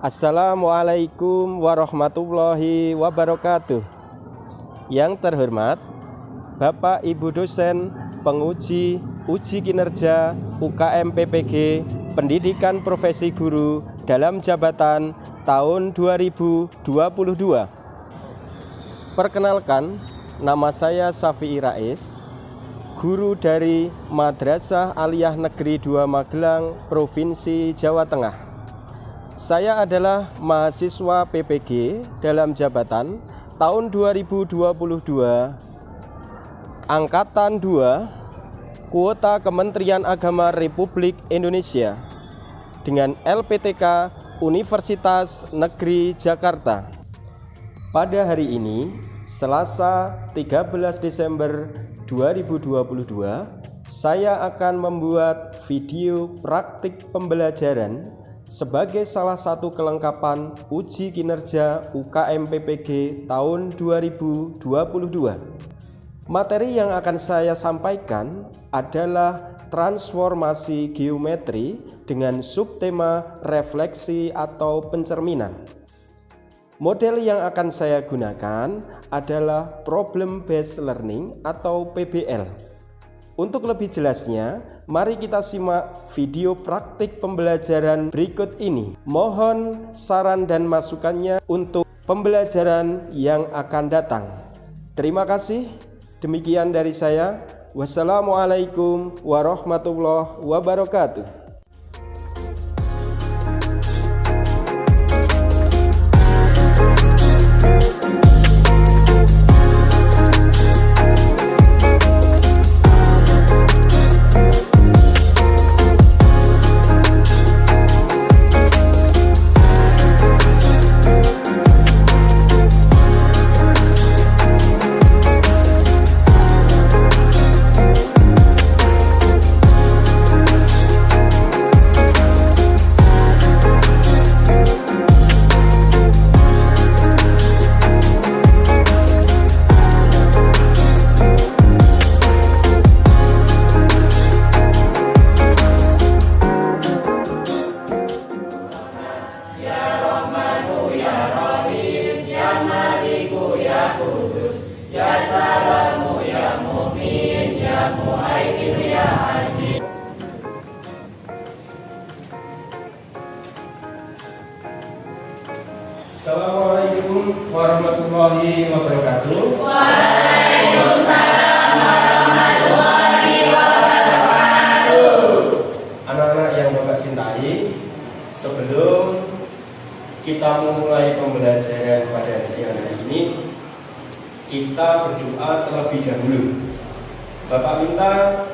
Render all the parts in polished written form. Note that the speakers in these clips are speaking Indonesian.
Assalamualaikum warahmatullahi wabarakatuh. Yang terhormat Bapak Ibu dosen penguji uji kinerja UKM PPG Pendidikan Profesi Guru dalam jabatan tahun 2022. Perkenalkan, nama saya Safi'i Rais, guru dari Madrasah Aliyah Negeri 2 Magelang, Provinsi Jawa Tengah. Saya adalah mahasiswa PPG dalam jabatan tahun 2022, Angkatan 2, kuota Kementerian Agama Republik Indonesia dengan LPTK Universitas Negeri Jakarta. Pada hari ini, Selasa 13 Desember 2022, saya akan membuat video praktik pembelajaran sebagai salah satu kelengkapan uji kinerja UKM PPG tahun 2022. Materi yang akan saya sampaikan adalah transformasi geometri dengan subtema refleksi atau pencerminan. Model yang akan saya gunakan adalah Problem Based Learning atau PBL. Untuk lebih jelasnya, mari kita simak video praktik pembelajaran berikut ini. Mohon saran dan masukannya untuk pembelajaran yang akan datang. Terima kasih. Demikian dari saya. Wassalamualaikum warahmatullahi wabarakatuh. Assalamualaikum warahmatullahi wabarakatuh. Waalaikumsalam warahmatullahi wabarakatuh. Anak-anak yang Bapak cintai, sebelum kita memulai pembelajaran pada siang hari ini, kita berdoa terlebih dahulu. Bapak minta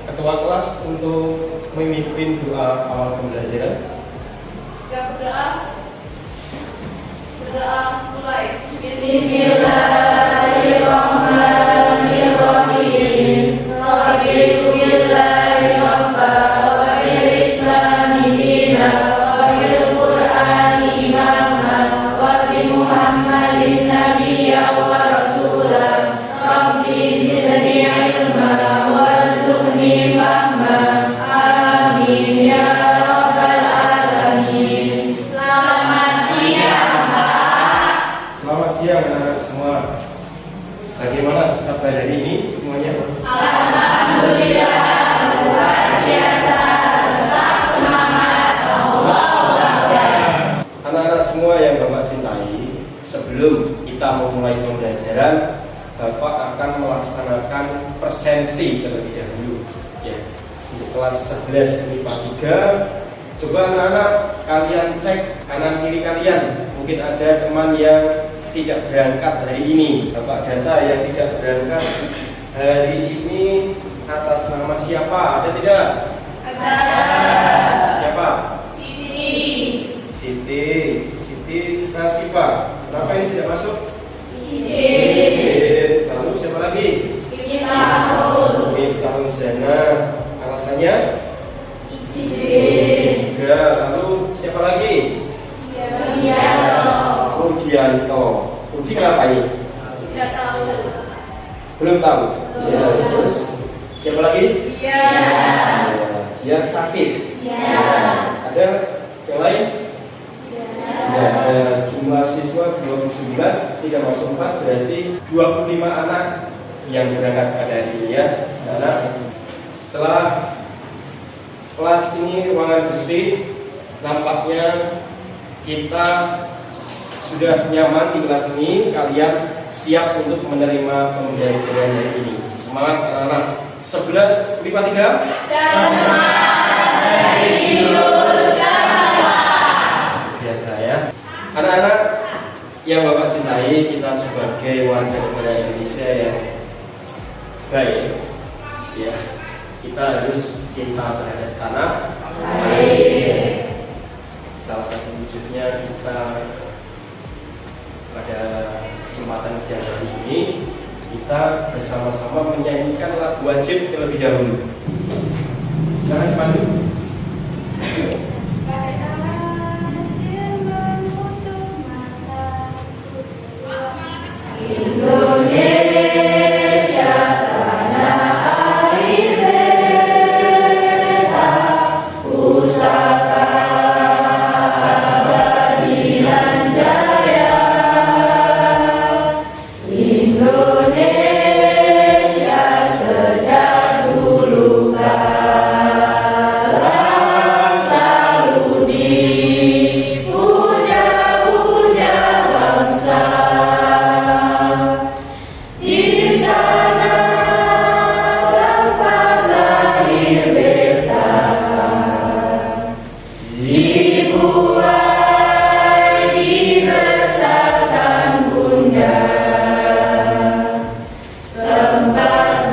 ketua kelas untuk memimpin doa awal pembelajaran. Siap berdoa. Berdoa mulai. Bismillahirrahmanirrahim. Raditu billahi rabba wa bil islami dina wa bil qur'ani imama wa bi muhammadin nabiyya wa rasulah. Rabbi zidni ilma warzuqni fahma. Amin ya rabbal alamin. Selamat siang. Selamat siang anak-anak semua. Bagaimana kabar hari ini semuanya? Alhamdulillah, luar biasa. Tetap semangat. Anak-anak semua yang Bapak cintai, sebelum kita memulai pembelajaran, Bapak akan melaksanakan presensi terlebih dahulu ya. Untuk kelas 11 MIPA 3, coba anak-anak kalian cek kanan kiri kalian. Mungkin ada teman yang tidak berangkat hari ini. Bapak data yang tidak berangkat hari ini atas nama siapa? Ada tidak? Ada. Siapa? Siti. Siti Nasifa. Kenapa ini tidak masuk? Izin. Lalu siapa lagi? Miftahul. Zana. Alasannya? Izin. Juga. Lalu siapa lagi? Rudianto. Rudi ngapain? Tidak tahu. Belum tahu. Ya, terus siapa lagi? Dia. Dia sakit. Ya. Ada yang lain? yang berangkat pada hari ini ya. Karena setelah kelas ini ruangan bersih, nampaknya kita sudah nyaman di kelas ini. Kalian siap untuk menerima pembelajaran hari ini. Semangat anak-anak. 11 IPA 3. Biasa ya. Anak-anak yang Bapak cintai, kita sebagai warga negara Indonesia yang baik, ya, kita harus cinta terhadap tanah. Salah satu wujudnya kita pada kesempatan siang hari ini kita bersama-sama menyanyikan lagu wajib terlebih dahulu. Silakan Pandu. Indonesia tanah air beta, pusaka abadi nan jaya. Indonesia sejak dulu kala selalu dipuja-puja bangsa. Di sana tempat lahir beta, dibuai dibesarkan bunda, tempat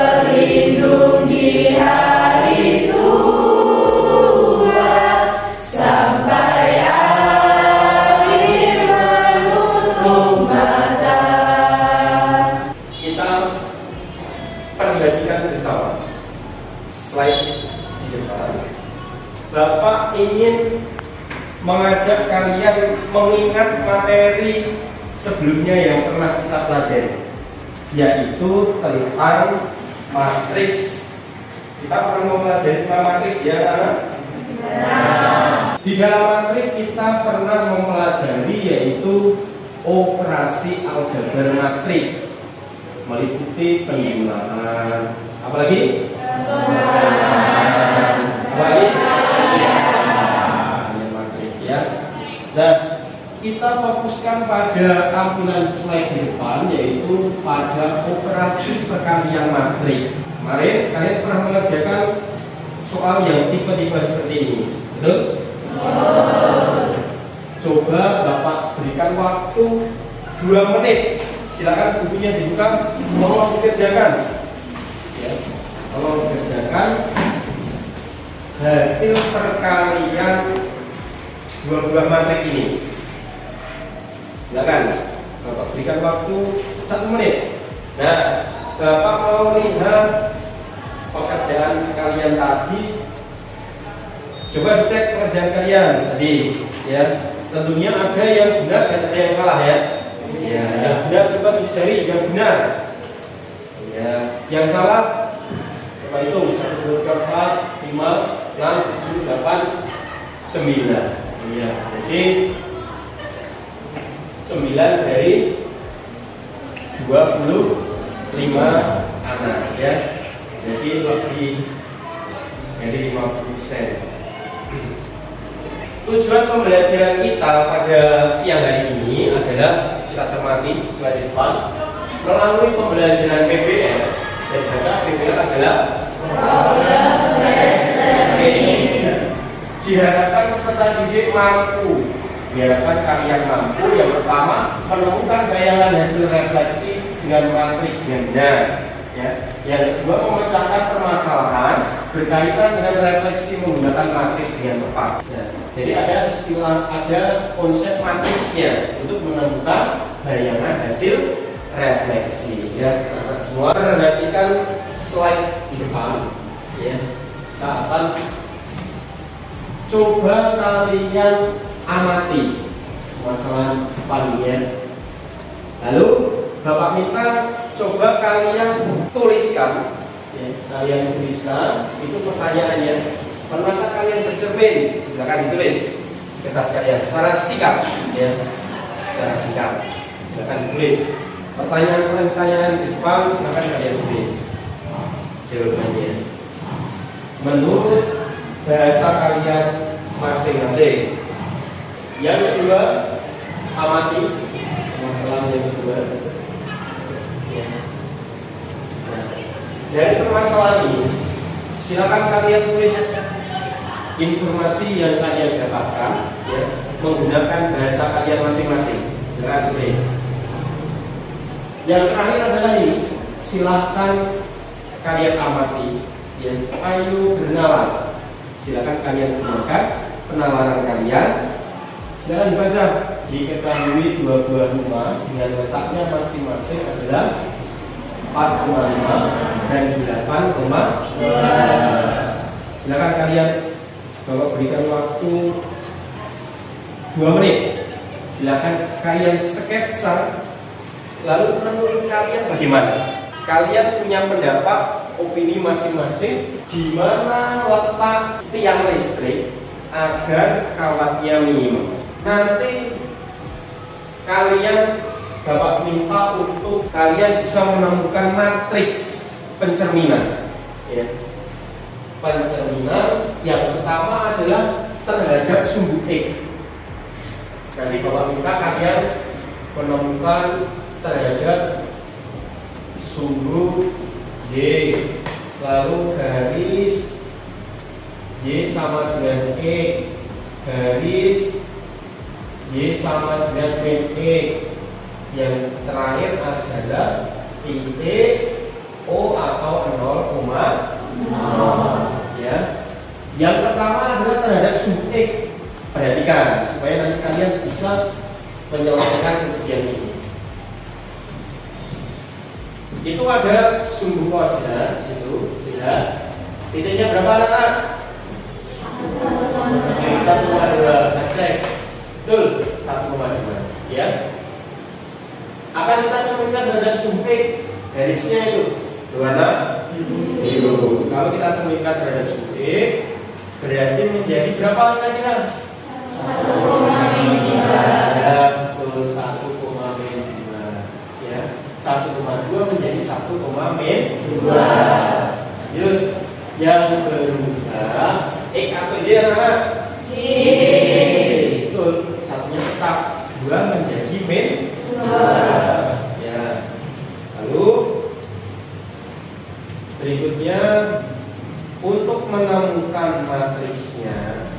berlindung di hari tua, sampai akhir menutup mata. Kita perhatikan bersama slide di depan. Bapak ingin mengajak kalian mengingat materi sebelumnya yang pernah kita pelajari, yaitu tentang matriks. Kita pernah mempelajari tentang matriks ya, anak? Di dalam matriks kita pernah mempelajari yaitu operasi aljabar matrik, meliputi penggunaan apalagi? Matrik ya. Dan kita fokuskan pada tampilan slide di depan, yaitu pada operasi perkalian matrik. Kemarin kalian pernah mengerjakan soal yang tipe-tipe seperti ini, betul? Coba Bapak berikan waktu 2 menit. Silakan bukunya dibuka, tolong dikerjakan. Ya, tolong dikerjakan hasil perkalian dua matrik ini. Silakan Bapak berikan waktu 1 menit. Nah, Bapak mau lihat pekerjaan kalian tadi. Coba dicek pekerjaan kalian tadi, ya. Tentunya ada yang benar dan ada yang salah ya. Ya, yang benar coba tunjuk jari yang benar. Ya, yang salah coba hitung 1, 2, 3, 4, 5, 6, 7, 8, 9. Ya, jadi 9 dari 25 anak ya. Jadi lebih dari 50%. Tujuan pembelajaran kita pada siang hari ini adalah kita cermati slide depan. Melalui pembelajaran PBL, saya baca PBL adalah problem solving. Diharapkan peserta didik mampu, diharapkan kalian mampu yang pertama menemukan bayangan hasil refleksi dengan matriks dengan benar. Ya. Yang kedua memecahkan permasalahan berkaitan dengan refleksi menggunakan matriks dengan tepat. Ya. Jadi ada istilah, ada konsep matriksnya untuk menemukan bayangan hasil refleksi. Ya, nah, semua perhatikan slide di depan. Ya, kita akan coba kalian amati masalah depannya. Lalu Bapak minta coba kalian tuliskan. Ya, kalian tuliskan itu pertanyaannya. Pernahkah kalian bercermin? Silakan ditulis kertas kalian secara singkat, ya, secara singkat. Silakan ditulis. Pertanyaan-pertanyaan di depan silakan kalian tulis jawabannya menurut bahasa kalian masing-masing. Yang kedua, amati masalah yang kedua. Ya. Nah, dari permasalahan ini, silakan kalian tulis informasi yang kalian dapatkan, ya, menggunakan bahasa kalian masing-masing. Silakan tulis. Yang terakhir adalah ini, silakan kalian amati, ya, ayo bernalar. Silakan kalian gunakan penalaran kalian. Silakan dibaca. Diketahui dua buah rumah dengan letaknya masing-masing adalah 4,5 dan 8,2. Silakan kalian, Bapak berikan waktu 2 menit. Silakan kalian sketsa, lalu menurut kalian bagaimana? Kalian punya pendapat, opini masing-masing di mana letak tiang listrik agar kawatnya minimum. Nanti kalian Bapak minta untuk kalian bisa menemukan matriks pencerminan, ya. Pencerminan yang pertama adalah terhadap sumbu X. Nanti Bapak minta kalian menemukan terhadap sumbu Y, lalu garis Y sama dengan E, garis Y sama dengan min E. Yang terakhir adalah titik O atau 0,0, ya. Yang pertama adalah terhadap sumbu X. Perhatikan supaya nanti kalian bisa menyelesaikan ujian ini. Itu ada sumbu koordinat di situ, ya. Titiknya berapa anak? 1,2. Cek. Betul, 1,2, ya. Akan kita cerminkan terhadap sumbu X. Garisnya itu berwarna biru. Kalau kita cerminkan terhadap sumbu X, berarti menjadi berapa kira-kira? 1,3. Ya, betul, 1,2, ya. 1,2 menjadi 1,2. Lanjut, yang berubah X atau Y anak? Y. Betul, satunya tetap, 2 menjadi min 2. Ya. Lalu berikutnya untuk menemukan matriksnya,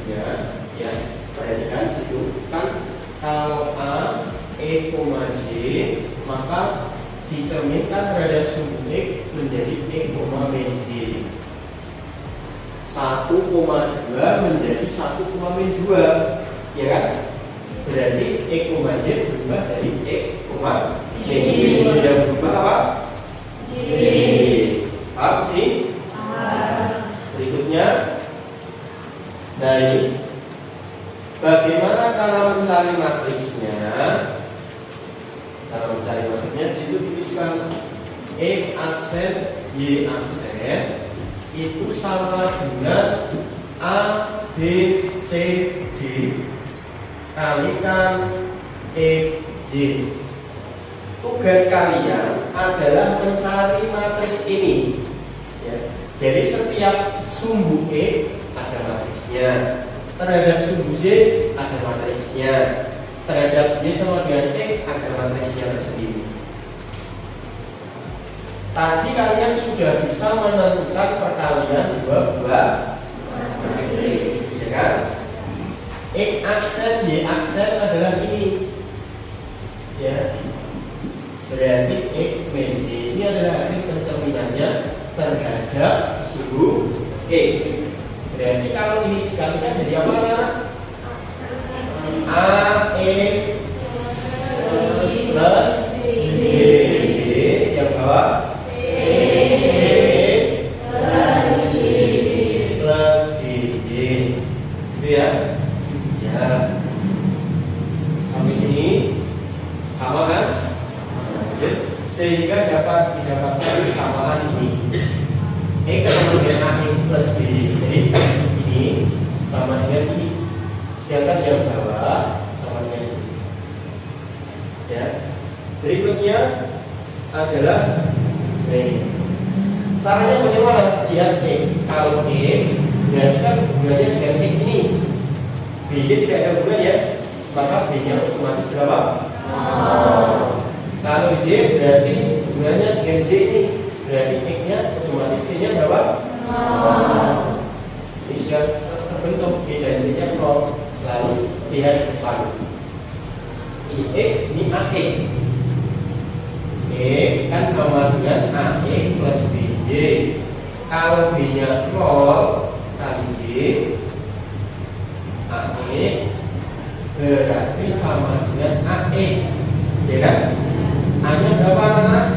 ya, perhatikan situ kan kalau A, E, J, maka dicerminkan terhadap sumbu X menjadi E, min J. 1,2 menjadi 1,2, ya kan? Berarti E, J berubah jadi E, yang berubah apa? Y. Paham sih? Berikutnya, nah ini bagaimana cara mencari matriksnya? Cara mencari matriksnya di situ tuliskan X aksen Y aksen itu sama dengan A, B, C, D kalikan E, J. Tugas kalian adalah mencari matriks ini, ya. Jadi setiap sumbu E ada matriksnya, terhadap sumbu Z ada matriksnya, terhadap Y sama dengan X ada matriksnya tersendiri. Tadi kalian sudah bisa menentukan perkalian dua buah matriks, ya kan? X aksen Y aksen adalah ini, ya. Berarti X min Y ini adalah hasil pencerminannya terhadap sumbu E. Berarti kalau ini dikalikan jadi apa ya? A, E plus D. Yang bawah E plus DJ. Itu ya? Ya. Sampai sini sama kan? Sehingga dapat didapatkan kesamaan ini. X sama dengan A plus B. Jadi ini sama dengan ini. Sedangkan yang bawah sama dengan ini. Ya. Berikutnya satunya adalah ini. Caranya bagaimana? Lihat kalau berarti kan hubungannya dengan ini. B-nya tidak ada hubungan ya, maka B-nya otomatis berapa? Kalau Z berarti hubungannya dengan Z ini, berarti X-nya otomatis C-nya berapa? Ini sudah terbentuk B dan Z-nya 0. Lalu lihat depan. Ini X, ini AX. E kan sama dengan AX plus BJ. Kalau B-nya 0 kali Z, AX berarti sama dengan AX, ya kan? A-nya berapa anak?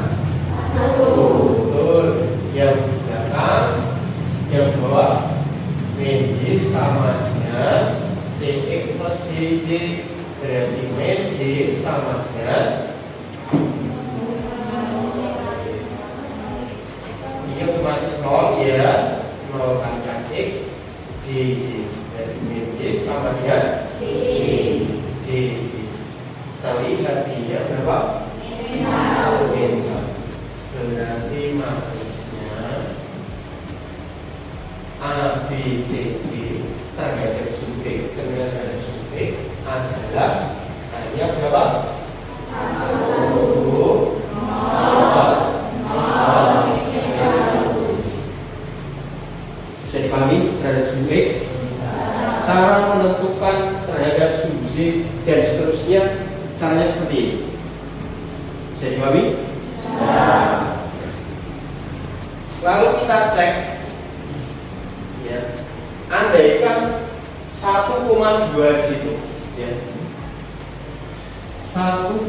1. Betul. Yang belakang, yang bawah BJ sama dengan CX plus DJ, berarti BJ sama dengan ini otomatis 0 ya, 0 kali X DJ, berarti BJ sama dengan DJ. Kali tadinya berapa? N1. Berarti matriksnya A, B, C, D terhadap sub B terhadap sub B adalah hanya berapa? 1. Bisa dipahami terhadap sub B? Cara menentukan terhadap sub Z dan seterusnya caranya seperti ini. Bisa dipahami? Lalu kita cek ya, andaikan 1,2 di situ ya. 1,2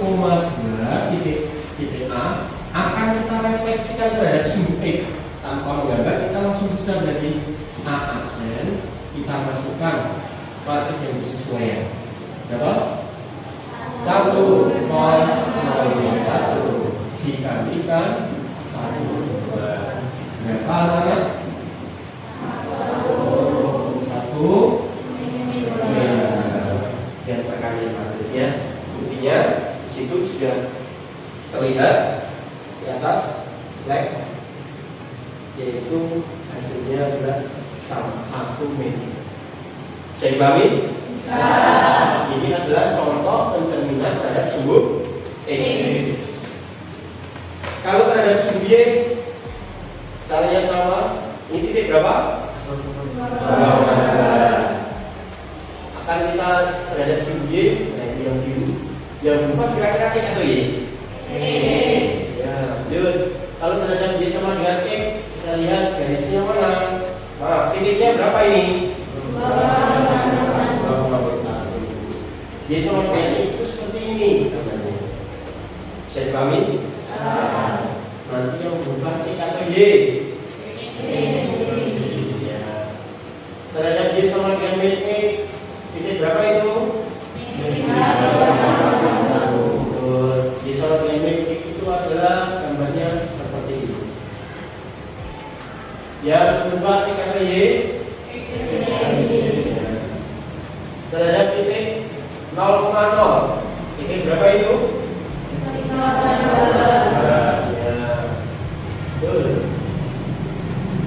titik A akan kita refleksikan terhadap sub X tanpa menggambar, kita langsung bisa berarti A aksen kita masukkan matrik yang bersesuaian. Berapa? 1, 0, 0, 1 dikalikan 1, 2. Berapa anak? 1 dan perkalian matriknya. Intinya di situ sudah terlihat di atas slide, yaitu hasilnya adalah sama 1 meter. Bisa dipahami? Ini adalah contoh pencerminan terhadap sub X. Kalau terhadap sub Y caranya sama. Ini titik berapa? Akan kita terhadap sub Y, nah ini yang biru. Yang berubah kira-kira X atau Y? Ya, lanjut. Kalau terhadap Y sama dengan X, kita lihat garisnya mana? Nah, titiknya berapa ini? Y sama dengan itu seperti ini. Bisa dipahami? Nanti yang berubah X atau Y? Ya. Terhadap Y sama dengan milik X, titik berapa itu? Y sama dengan milik X itu adalah gambarnya seperti ini. Yang berubah X atau Y? Terhadap titik 0,0, titik berapa itu?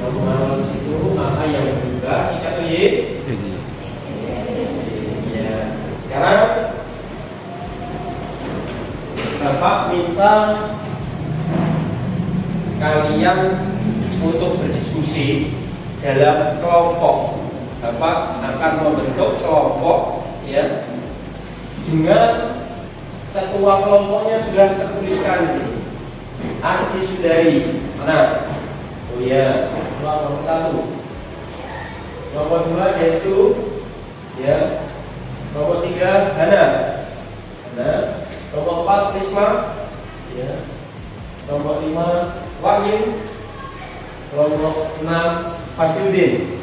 0,0 situ, maka yang berubah X atau Y? Ya. Sekarang Bapak minta kalian untuk berdiskusi dalam kelompok. Bapak akan membentuk kelompok ya, dengan ketua kelompoknya sudah tertuliskan di sini. Arti Sudari mana? Oh ya, nomor 1, nomor 2 Destu, ya, nomor 3 Hana, nomor 4 Prisma, ya, nomor 5 Wahyu, nomor 6 Fasiludin.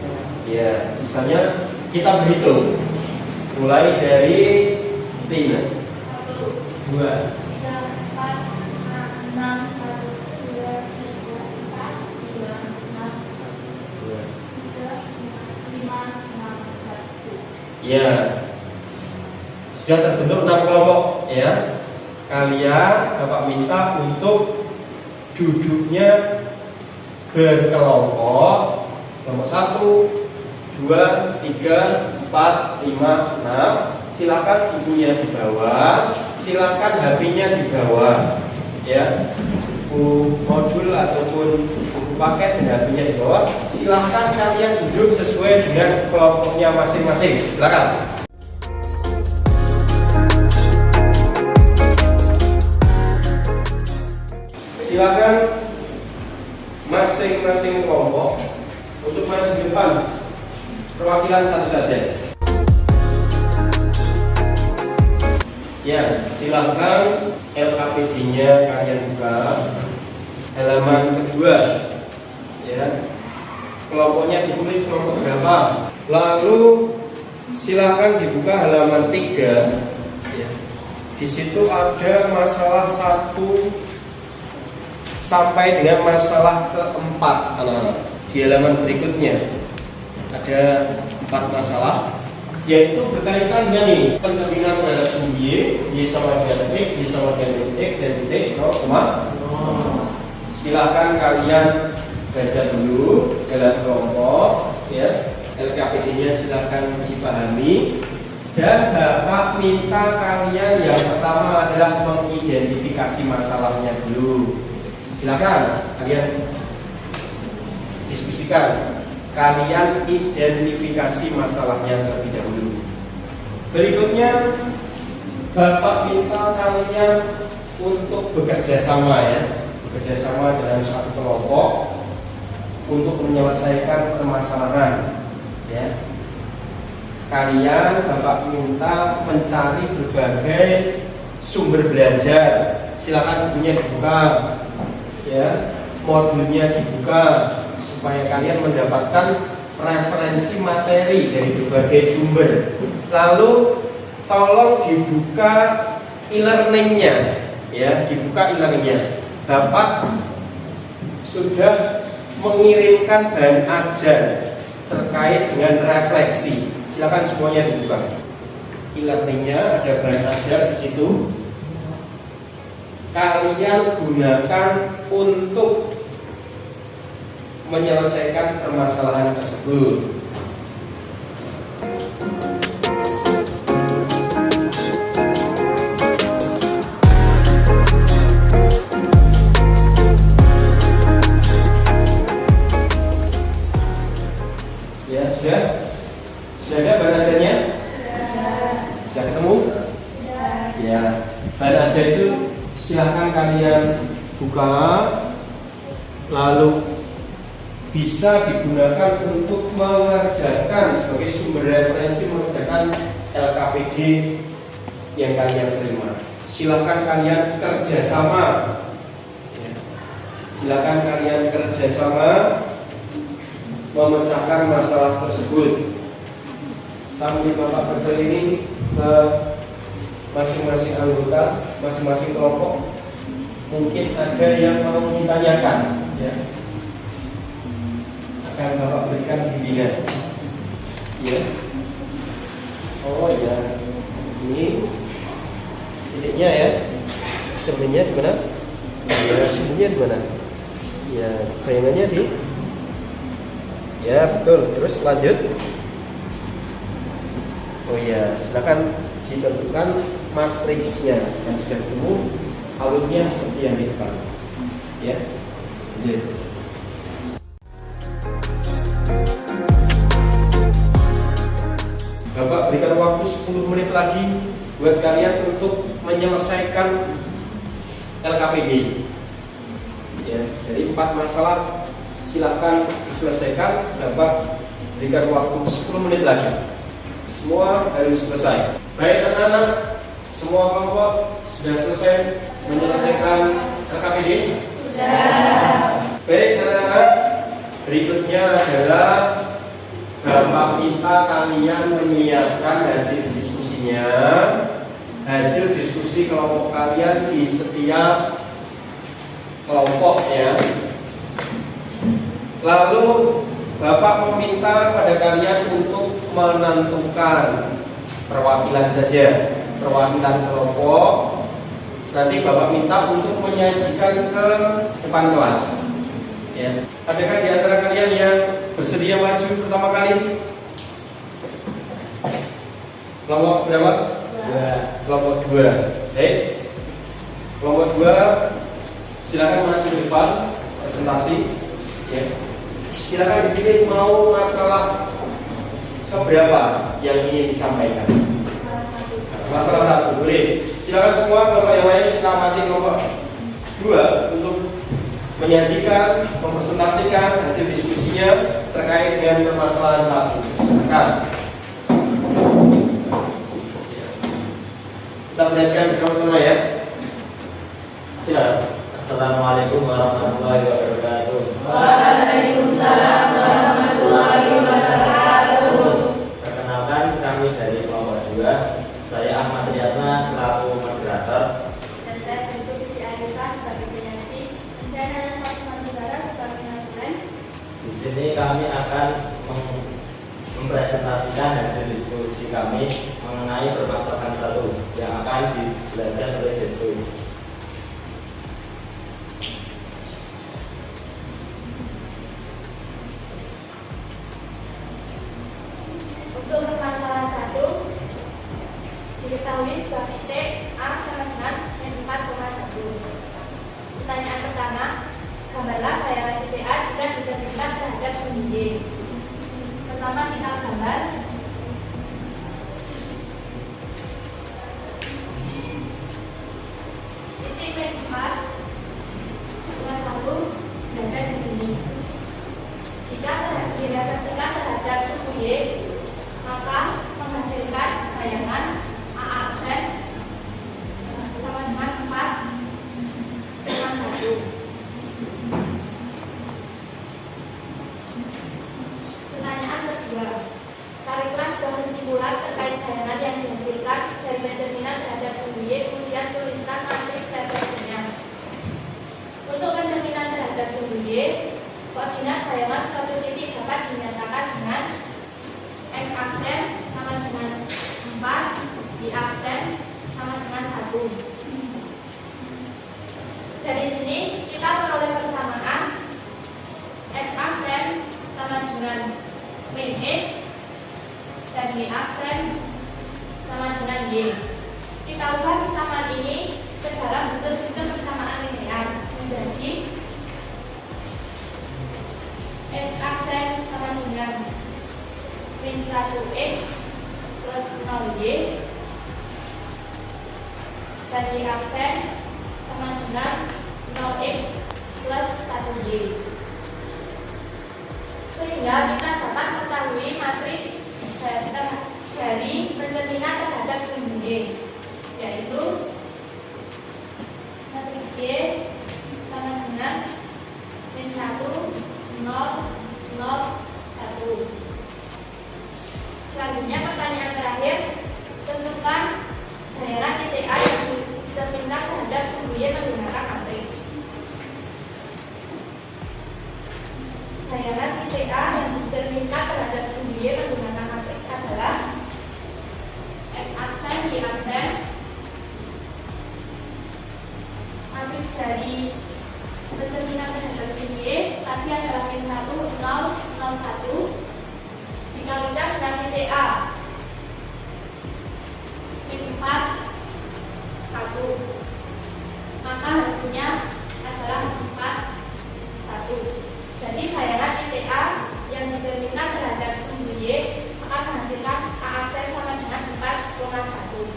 Ya, sisanya kita berhitung mulai dari 5, 2, 1. ya, sudah terbentuk 6 kelompok ya. kalian Bapak minta untuk duduknya berkelompok, kelompok 1, 2, 3, 4, 5, 6. Silakan bukunya di bawah, silakan HP-nya di bawah, ya. Buku modul ataupun buku paket dan HP-nya di bawah. Silakan kalian duduk sesuai dengan kelompoknya masing-masing. Silakan. Silakan masing-masing kelompok untuk maju di depan, perwakilan satu saja. Ya, silakan LKPD-nya kalian buka halaman kedua. Ya, kelompoknya ditulis kelompok berapa. Lalu silakan dibuka halaman 3. Ya. Di situ ada masalah 1 sampai dengan masalah keempat, anak-anak. Di halaman berikutnya ada 4 masalah, yaitu berkaitan dengan nih pencerminan terhadap sumbu Y sama dengan X, Y sama dengan X, dan titik 0,0. Silakan kalian baca dulu dalam kelompok, ya. LKPD-nya silakan dipahami. Dan Bapak minta kalian yang pertama adalah mengidentifikasi masalahnya dulu. Silakan kalian diskusikan, kalian identifikasi masalahnya terlebih dahulu. Berikutnya Bapak minta kalian untuk bekerja sama, ya, bekerja sama dalam satu kelompok untuk menyelesaikan permasalahan, ya. Kalian Bapak minta mencari berbagai sumber belajar. Silakan bukunya dibuka, ya, modulnya dibuka supaya kalian mendapatkan referensi materi dari berbagai sumber. Lalu tolong dibuka e-learningnya, ya, dibuka e-learningnya. Bapak sudah mengirimkan bahan ajar terkait dengan refleksi. Silakan semuanya dibuka. E-learningnya ada bahan ajar di situ. Kalian gunakan untuk menyelesaikan permasalahan tersebut. Ya, sudah? Sudah ada bahan ajarnya? Sudah ketemu? Ya, bahan ajar itu silakan kalian buka, lalu bisa digunakan untuk mengerjakan sebagai sumber referensi mengerjakan LKPD yang kalian terima. Silakan kalian kerjasama, ya. Silakan kalian kerjasama memecahkan masalah tersebut. Sambil Bapak berkeliling ke masing-masing anggota, masing-masing kelompok, mungkin ada yang mau ditanyakan, ya. Akan Bapak berikan bimbingan, ya. Oh ya, ini titiknya, ya. Cerminnya di mana? Ya, sumbunya di mana? Ya, bayangannya di. Ya, betul. Terus lanjut. Oh ya, silakan ditentukan matriksnya yang sudah ketemu, alurnya seperti yang di depan, ya. Lanjut. Bapak berikan waktu 10 menit lagi buat kalian untuk menyelesaikan LKPD, ya. Dari 4 masalah silakan diselesaikan. Bapak berikan waktu 10 menit lagi. Semua harus selesai. Baik anak-anak, semua kelompok sudah selesai menyelesaikan LKPD? Sudah. Baik anak-anak, berikutnya adalah Bapak minta kalian menyiapkan hasil diskusinya, hasil diskusi kelompok kalian di setiap kelompok, ya. Lalu Bapak meminta pada kalian untuk menentukan perwakilan saja, perwakilan kelompok nanti Bapak minta untuk menyajikan ke depan kelas. Ya. Adakah di antara kalian yang bersedia maju pertama kali? Kelompok berapa? Kelompok 2. Baik. Kelompok 2 silakan maju ke depan presentasi. Ya. Silakan dipilih mau masalah keberapa yang ingin disampaikan. Masalah 1 boleh. Silakan semua kelompok yang lain kita amati kelompok 2 untuk menyajikan, mempresentasikan hasil diskusinya terkait dengan permasalahan 1. Silakan. Kita perhatikan bersama-sama ya. Silakan. Assalamualaikum warahmatullahi wabarakatuh. Waalaikumsalam warahmatullahi wabarakatuh. Perkenalkan, kami dari kelompok 2. Saya Ahmad Riyadna selaku moderator. Dan saya Rizky Siti Arifah sebagai penyaji. Saya Nana Fatimah Negara sebagai naturen. Di sini kami akan mempresentasikan hasil diskusi kami mengenai permasalahan 1 yang akan dijelaskan oleh Destu. Untuk permasalahan 1, diketahui sebuah titik A sama dengan N4,1. Pertanyaan pertama, gambarlah bayangan titik A jika dijadikan terhadap sumbu Y. Pertama kita gambar titik P4,1 berada di sini. Jika direfleksikan terhadap sumbu Y, maka menghasilkan bayangan A aksen sama dengan 4,1. Pertanyaan kedua, tariklah sebuah kesimpulan terkait bayangan yang dihasilkan dari pencerminan terhadap sumbu Y, kemudian tuliskan matriks refleksinya. Untuk pencerminan terhadap sumbu Y, koordinat bayangan suatu titik dapat dinyatakan dengan X aksen sama dengan 4, Y aksen sama dengan 1. Dari sini kita peroleh persamaan X aksen sama dengan min X dan Y aksen sama dengan Y. Kita ubah persamaan ini ke dalam bentuk sistem persamaan linear menjadi X aksen sama dengan min 1X plus 0Y dan Y aksen sama dengan 0X plus 1Y. Sehingga kita dapat mengetahui matriks dari pencerminan terhadap sumbu Y, yaitu matriks Y sama dengan min 1, 0, 0, 1. Selanjutnya pertanyaan terakhir, tentukan daerah titik A yang terpindah terhadap sumbu Y menggunakan matriks. Daerah titik A yang terpindah terhadap sumbu Y menggunakan matriks adalah X aksen, Y aksen. Matriks dari pencerminan terhadap sumbu Y tadi adalah min 1, 0, 0, 1. Dikalikan dengan titik A min 4, 1, maka hasilnya adalah 4, 1. Jadi bayangan titik A yang dicerminkan terhadap sumbu Y akan menghasilkan A aksen sama dengan 4,1.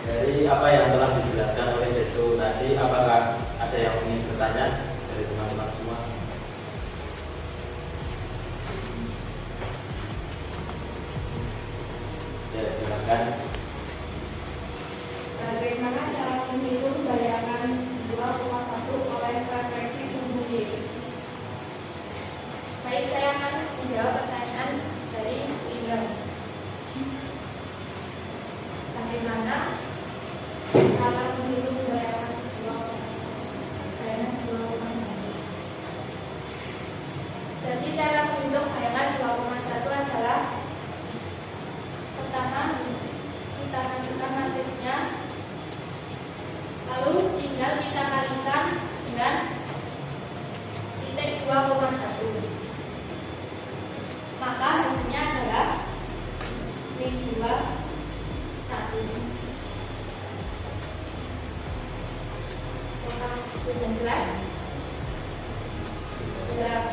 Dari apa yang telah dijelaskan oleh Destu tadi, apakah ada yang ingin bertanya dari teman-teman semua? Ya, silakan. Bagaimana cara menghitung bayangan 2,1 oleh refleksi sumbu Y? Baik, saya akan menjawab pertanyaan dari Lingga. Bagaimana cara menghitung bayangan 2,1? Jadi cara menghitung bayangan 2,1 adalah pertama kita masukkan matriksnya, lalu Sudah jelas? Jelas.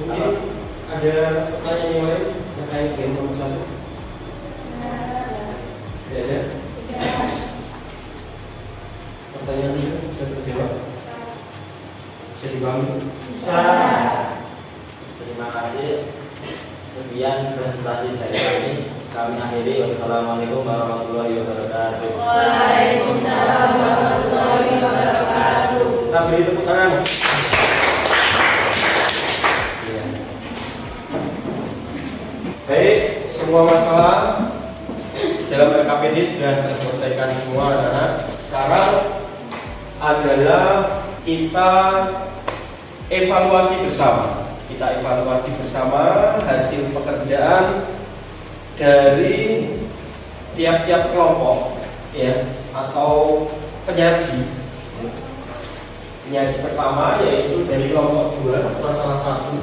Mungkin ada pertanyaan yang lain terkait dengan nomor 1? Tidak ada? Pertanyaan ini bisa terjawab? Bisa dipahami? Bisa. Terima kasih. Sekian presentasi dari kami. Kami akhiri. Wassalamualaikum warahmatullahi wabarakatuh. Waalaikumsalam warahmatullahi wabarakatuh. Kita beri tepuk tangan. Baik, semua masalah dalam LKPD sudah terselesaikan semua anak-anak. Sekarang adalah kita evaluasi bersama. Kita evaluasi bersama hasil pekerjaan dari tiap-tiap kelompok, ya, atau penyaji. Penyaji pertama yaitu dari kelompok 2 masalah 1.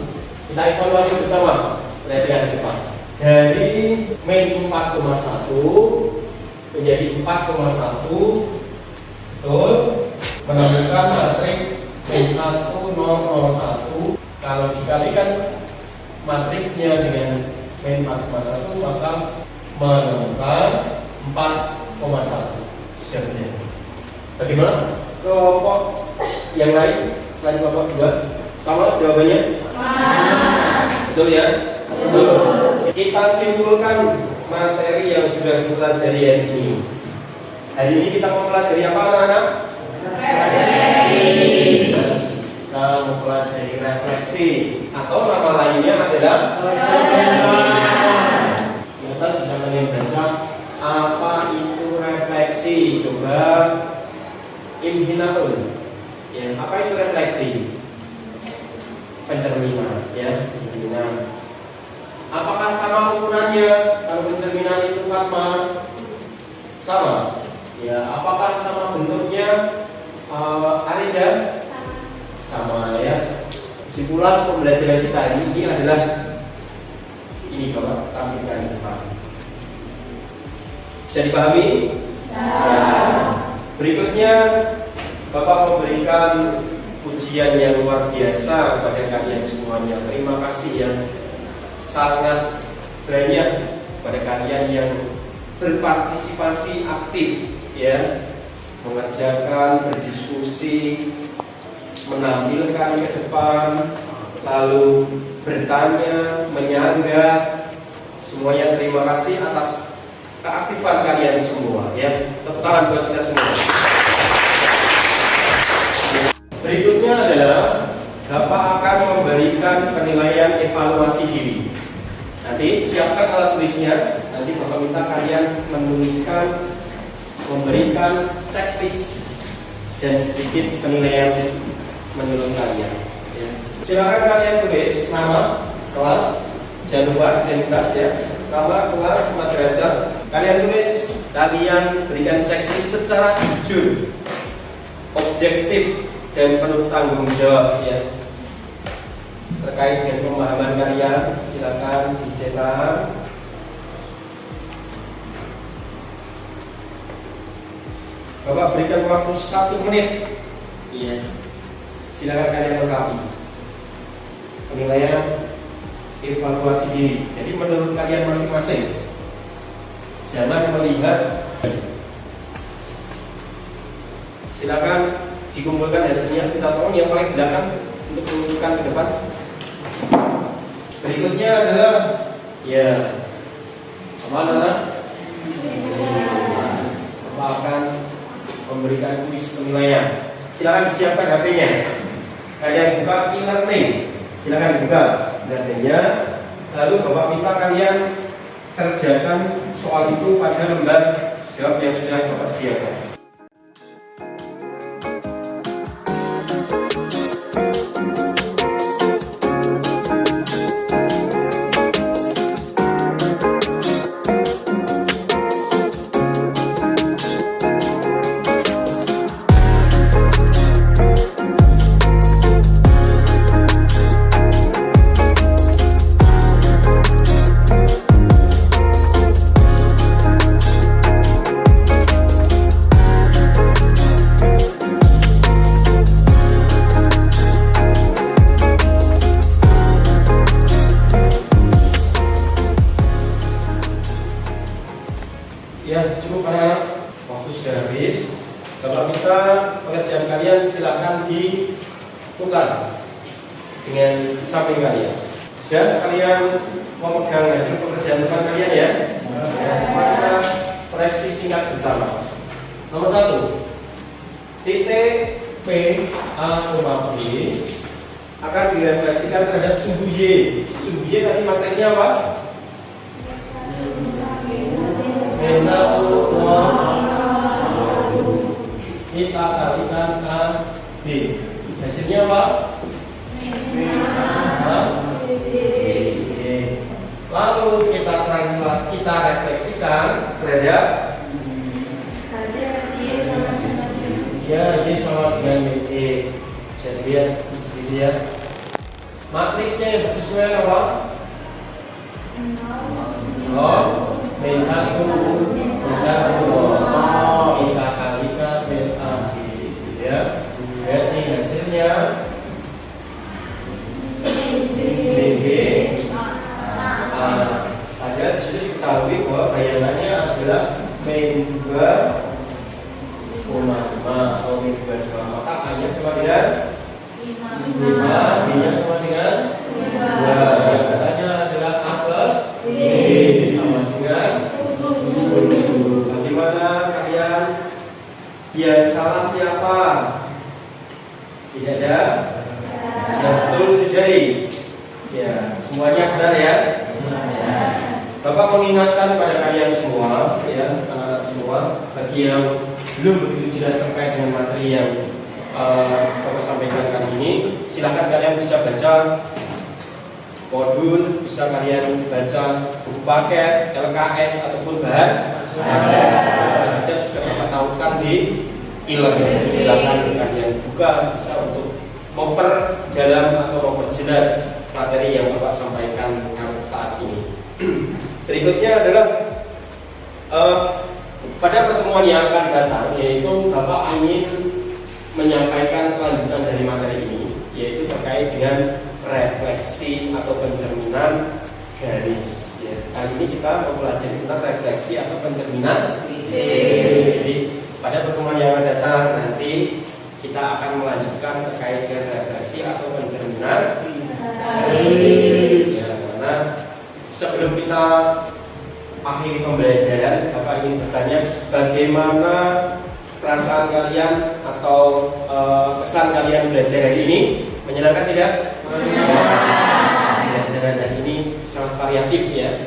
Kita evaluasi bersama. Perhatikan depan. Dari main 4,1 menjadi 4,1, betul, menemukan matrik main 1001. Kalau dikalikan matriknya dengan main 4,1 maka menemukan 4,1. Sudah benar. Bagaimana? Kelompok yang lain selain kelompok 2 sama jawabannya? Betul ya? Betul. Kita simpulkan materi yang sudah kita pelajari hari ini. Hari ini kita mau pelajari apa anak-anak? Refleksi. Kita mempelajari refleksi atau nama lainnya adalah kita sudah membaca apa itu refleksi. Coba imhinaun. Ya, apa itu refleksi? Pencerminan, ya, pencerminan. Apakah sama ukurannya? Kalau pencerminan itu Fatma sama. Ya, apakah sama bentuknya? Arida? Sama ya. Kesimpulan pembelajaran kita hari ini adalah ini Bapak tampilkan di depan. Bisa dipahami? Ya. Berikutnya Bapak memberikan pujian yang luar biasa kepada kalian semuanya. Terima kasih yang sangat banyak pada kalian yang berpartisipasi aktif, ya, mengerjakan, berdiskusi, menampilkan ke depan, lalu bertanya, menyanggah. Semuanya terima kasih atas keaktifan kalian semua, ya. Tepuk tangan buat kita semua. Berikutnya adalah Bapak akan memberikan penilaian evaluasi diri. Nanti siapkan alat tulisnya. Nanti Bapak minta kalian menuliskan, memberikan checklist dan sedikit penilaian menurut kalian. Ya. Silakan kalian tulis nama, kelas, jangan lupa identitas ya, nama, kelas, madrasah. Kalian tulis, kalian berikan checklist secara jujur, objektif dan penuh tanggung jawab ya. Terkait dengan pemahaman kalian, silakan dicetak. Bapak berikan waktu 1 menit. Iya. Silakan kalian lengkapi penilaian evaluasi diri. Jadi menurut kalian masing-masing. Jangan melihat. Silakan dikumpulkan hasilnya. Kita tolong yang paling belakang untuk menunjukkan ke depan. Berikutnya adalah ya apa akan memberikan kuis penilaian. Silakan disiapkan HP-nya. Kalian buka e-learning. Silakan buka e-learning-nya. Lalu Bapak minta kalian kerjakan soal itu pada lembar jawab yang sudah Bapak sediakan. maka pekerjaan kalian silakan ditukar dengan samping kalian. Dan kalian memegang hasil pekerjaan teman kalian ya. Maka koreksi singkat bersama. Nomor 1, titik P A, B akan direfleksikan terhadap sumbu Y. Sumbu Y tadi matrisnya apa? P1 kita kalikan A B. Hasilnya apa? Lalu kita refleksikan terhadap ya, Y sama dengan E. Jadi lihat seperti ya. Matriksnya yang sesuai apa? Kita kalikan A B ya. Berarti hasilnya BB A. Ada di sini diketahui bahwa bayangannya adalah min 2,5 atau min 2,2, maka A-nya sama dengan 5, B-nya sama dengan 2. Yang katanya adalah A plus B sama dengan 7. Bagaimana kalian? Yang salah siapa? Tidak ada? Yang betul itu jari. Ya, semuanya benar ya. Bapak mengingatkan pada kalian semua, ya, anak-anak semua, bagi yang belum begitu jelas terkait dengan materi yang Bapak sampaikan kali ini, silahkan kalian bisa baca modul, bisa kalian baca buku paket, LKS ataupun bahan ajar sudah Bapak tahukan di e-learning. Silahkan kalian buka, bisa untuk memperdalam atau memperjelas materi yang Bapak sampaikan saat ini. Berikutnya adalah pada pertemuan yang akan datang, yaitu Bapak ingin menyampaikan kelanjutan dari materi ini, yaitu terkait dengan refleksi atau pencerminan garis. Ya, kali ini kita mempelajari tentang refleksi atau pencerminan. Jadi pada pertemuan yang akan datang nanti kita akan melanjutkan terkait dengan refleksi atau pencerminan garis. Ya, karena sebelum kita akhiri pembelajaran, Bapak ingin bertanya bagaimana perasaan kalian atau kesan kalian belajar hari ini? Menyenangkan tidak? Pembelajaran hari ini sangat variatif ya.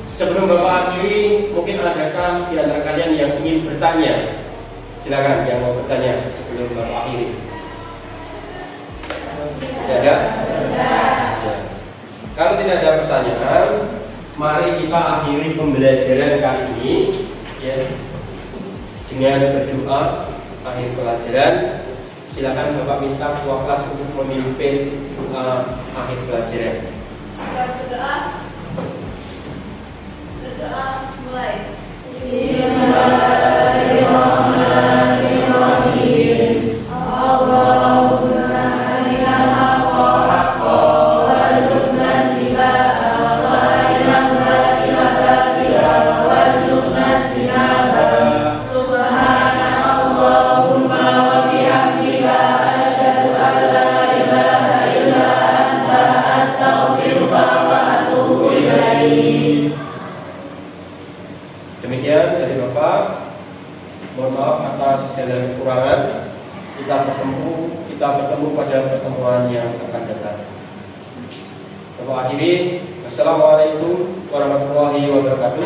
Sebelum Bapak akhiri, mungkin adakah di antara kalian yang ingin bertanya? Silakan yang mau bertanya sebelum Bapak akhiri. Tidak ada? Ya. Kalau tidak ada pertanyaan, mari kita akhiri pembelajaran kali ini ya, dengan berdoa akhir pelajaran. Silakan Bapak minta ketua kelas untuk memimpin doa akhir pelajaran. Berdoa mulai. Bismillahirrahmanirrahim. Allahumma arinal haqqa haqqan warzuqna ittiba'ahu wa arinal batila batilan warzuqna ijtinabah. Subhanakallahumma wa bihamdika asyhadu an la ilaha illa anta astaghfiruka wa atubu ilaik. Demikian dari Bapak. Mohon maaf atas segala kekurangan. Kita bertemu pada pertemuan yang akan datang. Bapak akhiri. Assalamualaikum warahmatullahi wabarakatuh.